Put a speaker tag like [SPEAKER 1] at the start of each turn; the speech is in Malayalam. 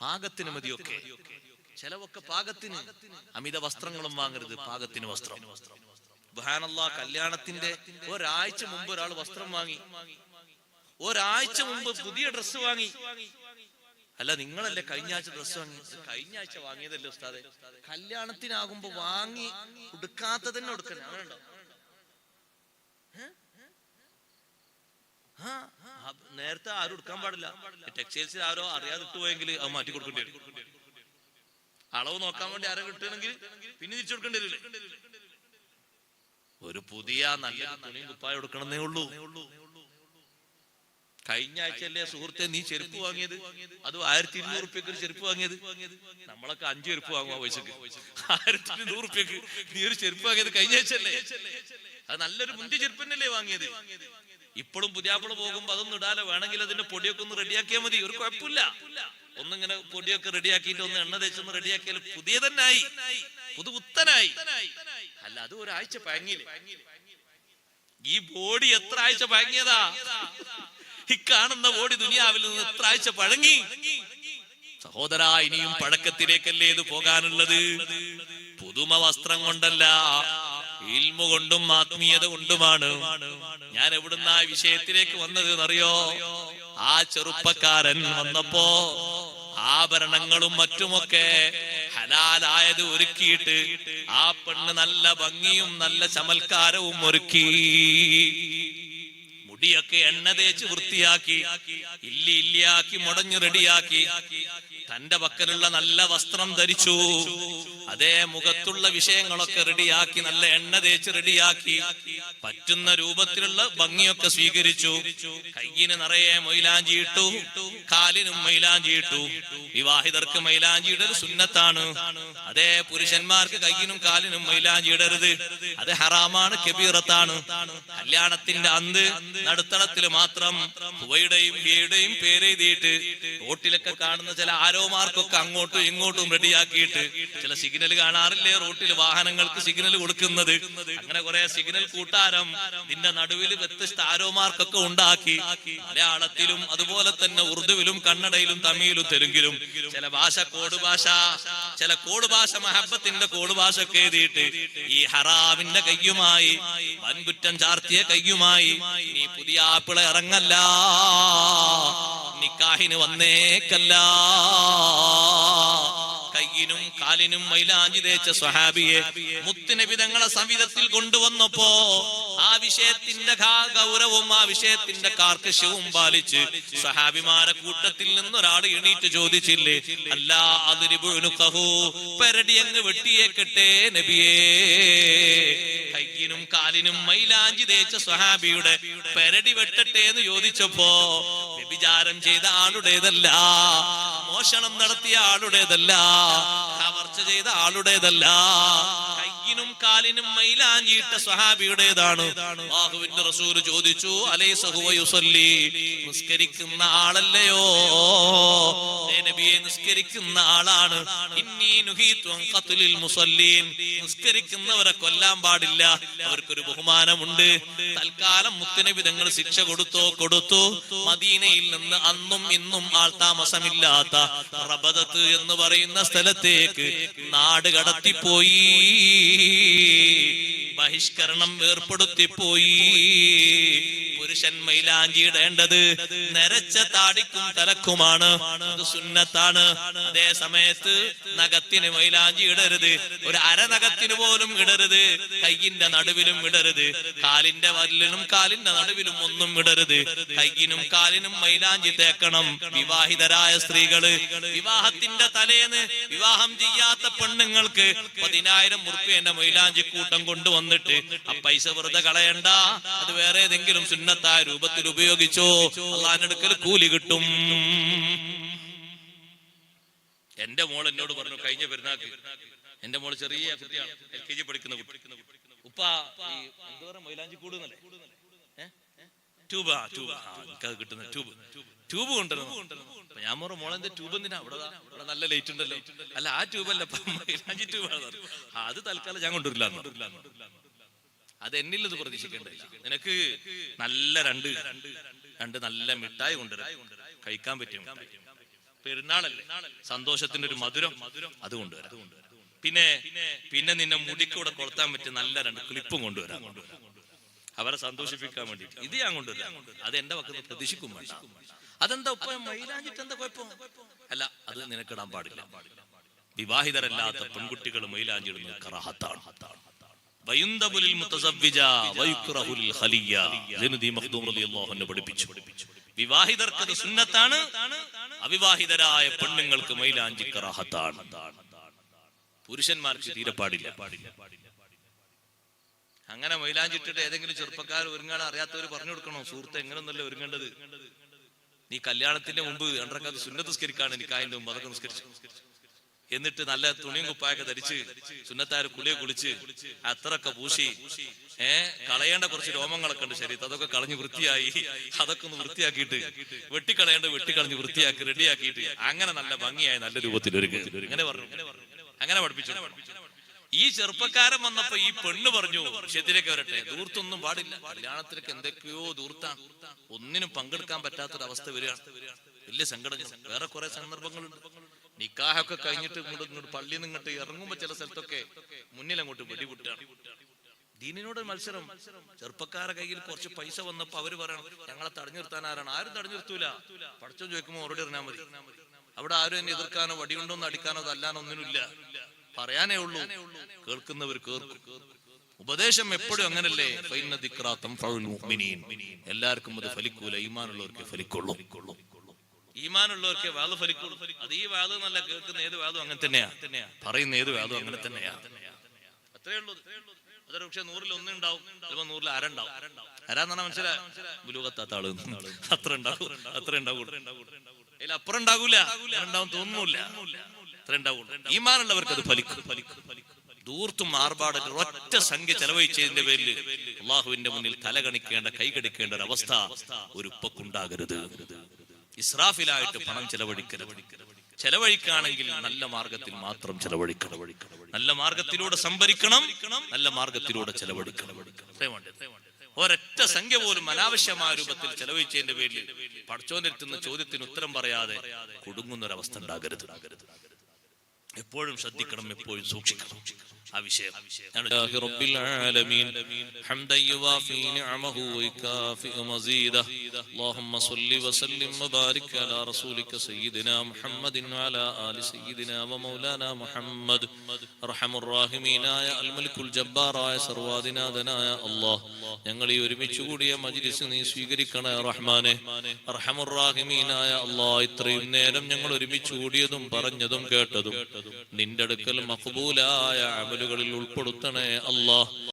[SPEAKER 1] പാകത്തിന് മതിയൊക്കെ. ചെലവൊക്കെ പാകത്തിന്. അമിത വസ്ത്രങ്ങളും വാങ്ങരുത്, പാകത്തിന് വസ്ത്രം. സുബ്ഹാനല്ലാഹ്, കല്യാണത്തിന്റെ ഒരാഴ്ച മുമ്പ് ഒരാൾ വസ്ത്രം വാങ്ങി, ഒരാഴ്ച മുമ്പ് പുതിയ ഡ്രസ്സ് വാങ്ങി. അല്ല, നിങ്ങളല്ലേ കഴിഞ്ഞ ആഴ്ച ഡ്രസ്സ് വാങ്ങി? കഴിഞ്ഞ ആഴ്ച വാങ്ങിയതല്ലേ ഉസ്താദെ. കല്യാണത്തിനാകുമ്പോ വാങ്ങി ഉടുക്കാത്തതന്നെ ഉടുക്കണേ, അങ്ങനെ ഉണ്ടോ? നേരത്തെ ആരും എടുക്കാൻ പാടില്ല. ടെക്സ്റ്റൈൽസിൽ ആരോ അറിയാതെ ഇട്ടുപോയെങ്കിൽ അത് മാറ്റി കൊടുക്കേണ്ടി വരും. അളവ് നോക്കാൻ വേണ്ടി ആരോ കിട്ടണമെങ്കിൽ പിന്നെ തിരിച്ചു കൊടുക്കേണ്ടി വരില്ലേ? ഒരു പുതിയ നല്ല തുണിയും കുപ്പായം എടുക്കണമെന്നേ ഉള്ളൂ. കഴിഞ്ഞ ആഴ്ചയല്ലേ സുഹൃത്തെ നീ ചെരുപ്പ് വാങ്ങിയത്? അത് 1200 റുപ്യക്ക് ഒരു ചെരുപ്പ് വാങ്ങിയത്. നമ്മളൊക്കെ 5 ചെരുപ്പ് വാങ്ങുക പൈസക്ക്. 1200 റുപ്യക്ക് നീ ഒരു ചെരുപ്പ് വാങ്ങിയത് കഴിഞ്ഞ ആഴ്ചയല്ലേ? അത് നല്ലൊരു മുന്തിയ ചെരുപ്പ് തന്നെയല്ലേ വാങ്ങിയത്? ഇപ്പോഴും പുതിയാപ്പിള പോകുമ്പോ അതൊന്നും ഇടാതെ വേണമെങ്കിൽ അതിന്റെ പൊടിയൊക്കെ ഒന്ന് റെഡിയാക്കിയാൽ മതി, ഒരു കുഴപ്പമില്ല. ഒന്നിങ്ങനെ പൊടിയൊക്കെ റെഡിയാക്കിയിട്ട് ഒന്ന് എണ്ണ തേച്ചൊന്ന് റെഡിയാക്കിയാൽ പുതിയ തന്നെ ആയി, പുതുപുത്തനായി. അല്ല, അത് ഒരാഴ്ച പഴങ്ങിയില്ലേ? ഈ ബോഡി എത്ര ആഴ്ച പഴങ്ങിയതാ? ഈ കാണുന്ന ബോഡി ദുനിയാവിൽ നിന്ന് എത്ര ആഴ്ച പഴങ്ങി? സഹോദരാ, ഇനിയും പഴക്കത്തിലേക്കല്ലേ ഇത് പോകാനുള്ളത്? പുതുമ വസ്ത്രം കൊണ്ടല്ല, ഇൽമു കൊണ്ടും ആത്മീയത കൊണ്ടുമാണ്. ഞാൻ എവിടുന്ന ആ വിഷയത്തിലേക്ക് വന്നത് എന്നറിയോ? ആ ചെറുപ്പക്കാരൻ വന്നപ്പോ ആഭരണങ്ങളും മറ്റുമൊക്കെ ഹലാലായത് ഒരുക്കിയിട്ട് ആ പെണ്ണ് നല്ല ഭംഗിയും നല്ല ചമൽക്കാരവും ഒരുക്കി, മുടിയൊക്കെ എണ്ണ തേച്ച് വൃത്തിയാക്കി, ഇല്ലിയാക്കി മുടഞ്ഞു റെഡിയാക്കി, തന്റെ പക്കലുള്ള നല്ല വസ്ത്രം ധരിച്ചു, അതേ മുഖത്തുള്ള വിഷയങ്ങളൊക്കെ റെഡിയാക്കി, നല്ല എണ്ണ തേച്ച് റെഡിയാക്കി, പറ്റുന്ന രൂപത്തിലുള്ള ഭംഗിയൊക്കെ സ്വീകരിച്ചു. കയ്യിന് നിറയെ മൈലാഞ്ചി ഇട്ടു, കാലിനും മൈലാഞ്ചി ഇട്ടു. വിവാഹിതർക്ക് മൈലാഞ്ചി ഇടൽ സുന്നത്താണ്. അതേ പുരുഷന്മാർക്ക് കയ്യിനും കാലിനും മൈലാഞ്ചി ഇടരുത്, അത് ഹറാമാണ്, കബീറത്താണ്. കല്യാണത്തിന്റെ അന്ന് നടുത്തളത്തിൽ മാത്രം ഹുവയുടെയും ഹിയയുടെയും പേരെഴുതിയിട്ട് റോട്ടിലൊക്കെ കാണുന്ന ചില ആരോമാർക്കൊക്കെ അങ്ങോട്ടും ഇങ്ങോട്ടും റെഡിയാക്കിയിട്ട്, ചില സിഗ്നൽ കാണാറില്ലേ റോട്ടിൽ വാഹനങ്ങൾക്ക് സിഗ്നൽ കൊടുക്കുന്നത്? അങ്ങനെ കുറെ സിഗ്നൽ കൂട്ടാരം ഇതിന്റെ നടുവിൽ വ്യത്യസ്ത ആരോമാർക്കൊക്കെ ഉണ്ടാക്കി. മലയാളത്തിലും അതുപോലെ തന്നെ ഉറുദുവിലും കന്നഡയിലും തമിഴിലും തെലുങ്കിലും ചില ഭാഷ കോഡ് ഭാഷ, ചില കോഡ് ഭാഷ മഹബത്തിന്റെ കോഡ് ഭാഷ ഒക്കെ എഴുതിയിട്ട് ഈ ഹറാമിന്റെ കയ്യുമായി, വൻകുറ്റം ചാർത്തിയ കയ്യുമായി നീ പുതിയ ആപ്പിള ഇറങ്ങല്ല, നിക്കാഹിന് വന്നേക്കല്ല. കയ്യിനും കാലിനും മൈലാഞ്ചി തേച്ച സ്വഹാബിയെ മുത്തുനബി തങ്ങളെ സംവിധത്തിൽ കൊണ്ടുവന്നപ്പോ ആ വിഷയത്തിന്റെ ഗൗരവവും ആ വിഷയത്തിന്റെ കാർക്കശ്യവും പാലിച്ച് സ്വഹാബിമാരെ കൂട്ടത്തിൽ നിന്നൊരാൾ എണീറ്റ് ചോദിച്ചില്ലേ, അല്ലാ അതിരിബുനുഖഹു, പെരടി അങ്ങ് വെട്ടിയേക്കട്ടെ നബിയേ? കയ്യിനും കാലിനും മൈലാഞ്ചി തേച്ച സ്വഹാബിയുടെ പെരടി വെട്ടട്ടെ എന്ന് ചോദിച്ചപ്പോ വ്യഭിചാരം ചെയ്ത ആളുടേതല്ല, മോഷണം നടത്തിയ ആളുടേതല്ല, കവർച്ച ചെയ്ത ആളുടേതല്ല, കയ്യിനും കാലിനും മൈലാഞ്ചിയിട്ട സ്വഹാബിയുടേതാണ്. അല്ലാഹുവിന്റെ റസൂൽ ചോദിച്ചു, അലൈസ ഹുവ യുസല്ലി, നിസ്കരിക്കുന്ന ആളല്ലയോ നബിയെ? നിസ്കരിക്കുന്ന ആളാണ്. ഇന്നി നുഹീതു അൻ ഖത്ലിൽ മുസല്ലീൻ, നിസ്കരിക്കുന്നവരെ കൊല്ലാൻ പാടില്ല, അവർക്കൊരു ബഹുമാനമുണ്ട്. തൽക്കാലം മുത്തുനബി തങ്ങൾ ശിക്ഷ കൊടുത്തു. മദീനയിൽ നിന്ന് അന്നും ഇന്നും ആൾ താമസമില്ലാത്ത റബദത്ത് എന്ന് പറയുന്ന സ്ഥലത്തേക്ക് നാട് കടത്തിപ്പോയി, ബഹിഷ്കരണം ഏർപ്പെടുത്തിപ്പോയി. പുരുഷൻ മൈലാഞ്ചി ഇടേണ്ടത് നരച്ച താടിക്കും തലക്കുമാണ്, അത് സുന്നത്താണ്. അതേ സമയത്ത് നഖത്തിന് മൈലാഞ്ചി ഇടരുത്, ഒരു അരനഖത്തിന് പോലും ഇടരുത്, കയ്യിന്റെ നടുവിലും ഇടരുത്, കാലിന്റെ വല്ലിനും കാലിന്റെ നടുവിലും ഒന്നും ഇടരുത്. കയ്യിനും കാലിനും മൈലാഞ്ചി തേക്കണം. വിവാഹിതരായ സ്ത്രീകള്, വിവാഹത്തിന്റെ തലേന്ന് വിവാഹം ചെയ്യാത്ത പെണ്ണുങ്ങൾക്ക് 10,000 ഉറുപ്പിന്റെ മൈലാഞ്ചി കൂട്ടം കൊണ്ടുവന്നിട്ട് ആ പൈസ വെറുതെ കളയണ്ട, അത് വേറെ ഏതെങ്കിലും സുന്നത്തായ രൂപത്തിൽ ഉപയോഗിച്ചോ, അള്ളാന്റെ അടുക്കൽ കൂലി കിട്ടും. എന്റെ മോൾ എന്നോട് പറഞ്ഞു കഴിഞ്ഞ പെരുന്നാക്ക്, എന്റെ മോള് ചെറിയ കുട്ടിയാണ്, LKG പഠിക്കുന്ന കുട്ടി, ഉപ്പ ഈ എന്തോരം മൈലാഞ്ചി കൂടുന്നല്ലേ, ട്യൂബ് കിട്ടുന്ന ട്യൂബ് കൊണ്ടുവരുന്നു. ഞാൻ പറഞ്ഞു, മോളെന്റെ ട്യൂബ് എന്തിനാ? ഇവിടെ നല്ല ലൈറ്റ് ഉണ്ടല്ലോ. അല്ല, ആ ട്യൂബല്ല, മൈലാഞ്ചി ട്യൂബാണ്. അത് തൽക്കാലം ഞാൻ കൊണ്ടുവരില്ല. അത് എന്നിൽ ഇത് പ്രതീക്ഷിക്കേണ്ടതില്ല. നിനക്ക് നല്ല രണ്ട് നല്ല മിഠായി കൊണ്ടുവരാം, കഴിക്കാൻ പറ്റും. പെരുന്നാളല്ലേ, സന്തോഷത്തിന്റെ ഒരു മധുരം അത് കൊണ്ടുവരാം. പിന്നെ നിന്നെ മുടിക്കൂടെ കൊളുത്താൻ പറ്റിയ നല്ല 2 ക്ലിപ്പും കൊണ്ടുവരാം, അവരെ സന്തോഷിപ്പിക്കാൻ വേണ്ടി. ഇത് ഞാൻ കൊണ്ടുവരാം, അത് എന്റെ പക്കത്ത് പ്രതീക്ഷിക്കും വേണ്ട. അതെന്താ ഉപ്പ മൈലാഞ്ചിട്ട് എന്താ കുഴപ്പം? അല്ല, അത് നിനക്കിടാൻ പാടില്ല. വിവാഹിതരല്ലാത്ത പെൺകുട്ടികൾ മൈലാഞ്ചിടുന്നത് കറാഹത്താണ്. പഠിപ്പിച്ചു. വിവാഹിതർക്ക് സുന്നത്താണ്, അവിവാഹിതരായ പെണ്ണുങ്ങൾക്ക് മൈലാഞ്ചി കറാഹത്താണ്. പുരുഷന്മാർക്ക് തീരെ പാടില്ല. അങ്ങനെ മൈലാഞ്ചിട്ടിട്ട് ഏതെങ്കിലും ചെറുപ്പക്കാർ ഒരുങ്ങാൻ അറിയാത്തവർ പറഞ്ഞു കൊടുക്കണോ, സുഹൃത്ത് എങ്ങനെയൊന്നല്ല ഒരുങ്ങേണ്ടത്, നീ കല്യാണത്തിന്റെ മുമ്പ് 2 റക്അത്ത് സുന്നത്ത് നിസ്കരിക്കാണ്, നിക്കാഹിന്റെ മുമ്പ് അതൊക്കെ നിസ്കരിച്ചു, എന്നിട്ട് നല്ല തുണിയും കുപ്പായൊക്കെ ധരിച്ച് സുന്നത്താര് കുളിയെ കുളിച്ച് അത്രയൊക്കെ പൂശി കളയേണ്ട കുറച്ച് രോമങ്ങളൊക്കെ ഉണ്ട് ശരീരത്തിൽ, അതൊക്കെ കളഞ്ഞ് വൃത്തിയായി, അതൊക്കെ ഒന്ന് വൃത്തിയാക്കിയിട്ട് വെട്ടിക്കളയേണ്ട വെട്ടിക്കളഞ്ഞ് വൃത്തിയാക്കി റെഡിയാക്കിയിട്ട് അങ്ങനെ നല്ല ഭംഗിയായി നല്ല രൂപത്തിൽ ഒരു അങ്ങനെ പറഞ്ഞു, അങ്ങനെ പഠിപ്പിച്ചു. ഈ ചെറുപ്പക്കാരൻ വന്നപ്പോ ഈ പെണ്ണ് പറഞ്ഞു, വിഷയത്തിലേക്ക് വരട്ടെ, ദൂർത്തൊന്നും പാടില്ല, കല്യാണത്തിലേക്ക് എന്തൊക്കെയോ ദൂർത്താണ്, ഒന്നിനും പങ്കെടുക്കാൻ പറ്റാത്തൊരവസ്ഥ വരികയാണ്, വലിയ സങ്കടങ്ങൾ. വേറെ കുറെ സന്ദർഭങ്ങളുണ്ട്. നിക്കാഹൊക്കെ കഴിഞ്ഞിട്ട് ഇങ്ങോട്ട് പള്ളിയിൽ നിന്നിട്ട് ഇറങ്ങുമ്പോ ചില സ്ഥലത്തൊക്കെ മുന്നിൽ അങ്ങോട്ട് വെടിപൊട്ടാണ്. ദീനിനോട് മത്സരം. ചെറുപ്പക്കാരെ കയ്യിൽ കുറച്ച് പൈസ വന്നപ്പോ അവര് പറയണം, ഞങ്ങളെ തടഞ്ഞു നിർത്താൻ ആരാണ്? ആരും തടഞ്ഞു നിർത്തൂല. പഠിച്ചോ ചോദിക്കുമ്പോ മറുപടി അറിഞ്ഞാൽ മതി. അവിടെ ആരും എന്നെ എതിർക്കാനോ വടികൊണ്ടൊന്നും അടിക്കാനോ തല്ലാനോ ഒന്നിനുമില്ല, പറയാനേ ഉള്ളൂ, കേൾക്കുന്നവർ കേൾക്കും. ഉപദേശം എപ്പോഴും അങ്ങനല്ലേ, എല്ലാവർക്കും അത് ഫലിക്കൂല, ഈമാനുള്ളവർക്ക് ഫലിക്കുള്ളൂ. ഈമാനുള്ളവർക്ക് വാദം ഫലിക്കുള്ളൂ. അത് ഈ വാദം നല്ല കേൾക്കുന്ന ഏത് വാദം അങ്ങനെ തന്നെയാ, പറയുന്ന ഏത് വാദം അങ്ങനെ തന്നെയാ, അത്രേ ഉള്ളൂ. അതൊരു പക്ഷെ 100-ൽ 1 ഉണ്ടാവും, ചിലപ്പോ 100-ൽ 1/2 ഉണ്ടാവും. ആരാന്നാ മനസ്സിലായി, ബുലൂഗത്താത്ത ആള് അത്ര ഉണ്ടാവും, അത്ര ഉണ്ടാവൂല, അതിലപ്പുറം ഉണ്ടാകൂല, ഉണ്ടാവും തോന്നുന്നില്ല, അത്ര ഉണ്ടാവുള്ളൂ. ഈമാനുള്ളവർക്ക് അത് ഫലിക്കും. ദൂർത്തും ആർഭാടത്തിൽ ഒറ്റ സംഖ്യ ചെലവഴിച്ചതിന്റെ പേരിൽ അള്ളാഹുവിന്റെ മുന്നിൽ തലകണിക്കേണ്ട കൈകടിക്കേണ്ട ഒരു അവസ്ഥ ഒരു ഉപ്പക്കുണ്ടാകരുത്. ഇസ്രാഫിലായിട്ട് പണം ചെലവഴിക്കരുത്. ചെലവഴിക്കുകയാണെങ്കിൽ നല്ല മാർഗത്തിൽ മാത്രം ചെലവഴിക്കണം, നല്ല മാർഗത്തിലൂടെ സംഭരിക്കണം, നല്ല മാർഗത്തിലൂടെ ചെലവഴിക്കണം. ഒരൊറ്റ സംഖ്യ പോലും അനാവശ്യമായ രൂപത്തിൽ ചെലവഴിച്ചതിന്റെ പേരിൽ പടച്ചോനെത്തുന്ന ചോദ്യത്തിന് ഉത്തരം പറയാതെ കുടുങ്ങുന്നൊരവസ്ഥ ഉണ്ടാകരുത്. എപ്പോഴും ശ്രദ്ധിക്കണം, എപ്പോഴും സൂക്ഷിക്കണം ആ വിഷയം. റബ്ബിൽ ആലമീൻ ഹംദൻ യുവാഫി നിഅമഹു വയുകാഫിഉ മസീദ അല്ലാഹുമ്മ സ്വല്ലി വസല്ലിം വബാരിക് അലാ റസൂലിക സയ്യിദിനാ മുഹമ്മദിൻ വഅലാ ആലി സയ്യിദിനാ വമൗലാനാ മുഹമ്മദ്. അർഹമുർ റഹീമീനായ അൽ മലിക്കുൽ ജബ്ബാറായ സർവാധിനാഥനായ അല്ലാഹ്, ഞങ്ങൾ ഈ ഒരുമിച്ച് കൂടിയ മജ്ലിസ് നീ സ്വീകരിക്കണേ റഹ്മാനെ. അർഹമുർ റഹീമീനായ അല്ലാഹ്, ഇത്രയും നേരം ഞങ്ങൾ ഒരുമിച്ച് കൂടിയതും പറഞ്ഞതും കേട്ടതും നിന്റെ അടുക്കൽ മഖ്ബൂലായ അമലുകളിൽ ഉൾപ്പെടുത്തണേ അല്ലാഹ്.